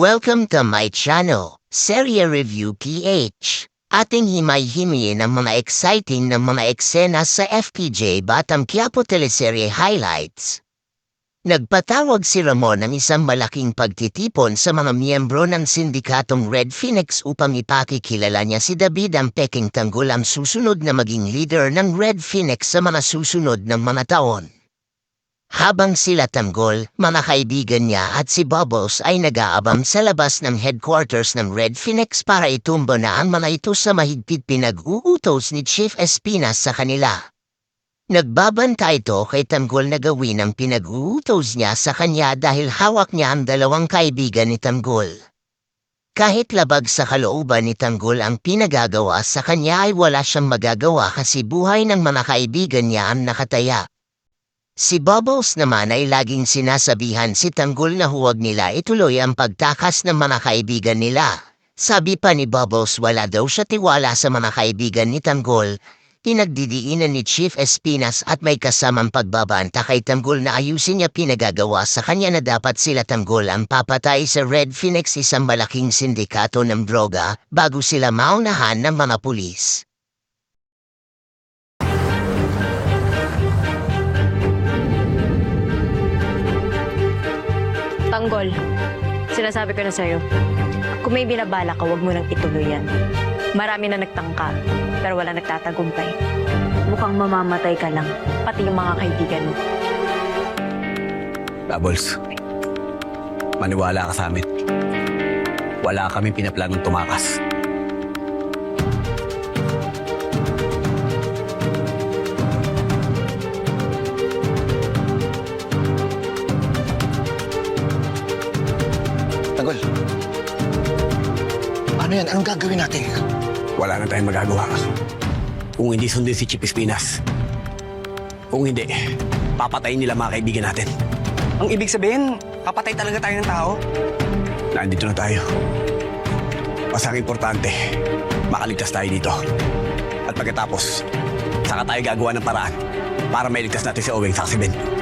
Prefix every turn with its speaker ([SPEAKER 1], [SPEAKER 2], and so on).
[SPEAKER 1] Welcome to my channel, Serye Review PH. Ating himay-himiin ang mga exciting na mga eksena sa FPJ Batang Quiapo teleserye highlights. Nagpatawag si Ramon ng isang malaking pagtitipon sa mga miyembro ng sindikatong Red Phoenix upang ipakikilala niya si David ang peking tanggol ang susunod na maging leader ng Red Phoenix sa mga susunod ng mga taon. Habang sila tanggol, mga kaibigan niya at si Bubbles ay nag-aabang sa labas ng headquarters ng Red Phoenix para itumba na ang mga ito sa mahigpit pinag-uutos ni Chief Espinas sa kanila. Nagbabanta ito kay Tanggol na gawin ang pinag-uutos niya sa kanya dahil hawak niya ang dalawang kaibigan ni Tanggol. Kahit labag sa kalooban ni Tanggol ang pinagagawa sa kanya ay wala siyang magagawa kasi buhay ng mga kaibigan niya ang nakataya. Si Bubbles naman ay laging sinasabihan si Tanggol na huwag nila ituloy ang pagtakas ng mga kaibigan nila. Sabi pa ni Bubbles wala daw siya tiwala sa mga kaibigan ni Tanggol. Pinagdidiinan ni Chief Espinas at may kasamang pagbabanta kay Tanggol na ayusin niya pinagagawa sa kanya na dapat sila Tanggol ang papatay sa Red Phoenix, isang malaking sindikato ng droga, bago sila maunahan ng mga pulis.
[SPEAKER 2] Tanggol, sinasabi ko na sa'yo, kung may binabala ka, huwag mo nang ituloy yan. Marami na nagtangka, pero wala nagtatagumpay. Mukhang mamamatay ka lang, pati yung mga kaibigan mo.
[SPEAKER 3] Bubbles, maniwala ka sa amin. Wala kami pinaplanong tumakas.
[SPEAKER 4] Tanggol, ano yan? Anong gagawin natin?
[SPEAKER 3] Wala na tayong magagawa. Kung hindi sundin si Chief Espinas. Kung hindi, papatayin nila mga kaibigan natin.
[SPEAKER 5] Ang ibig sabihin, papatay talaga tayo ng tao?
[SPEAKER 3] Nandito na tayo. Mas ang importante, makaligtas tayo dito. At pagkatapos, saka tayo gagawa ng paraan para mailigtas natin si Owing sa aksidente.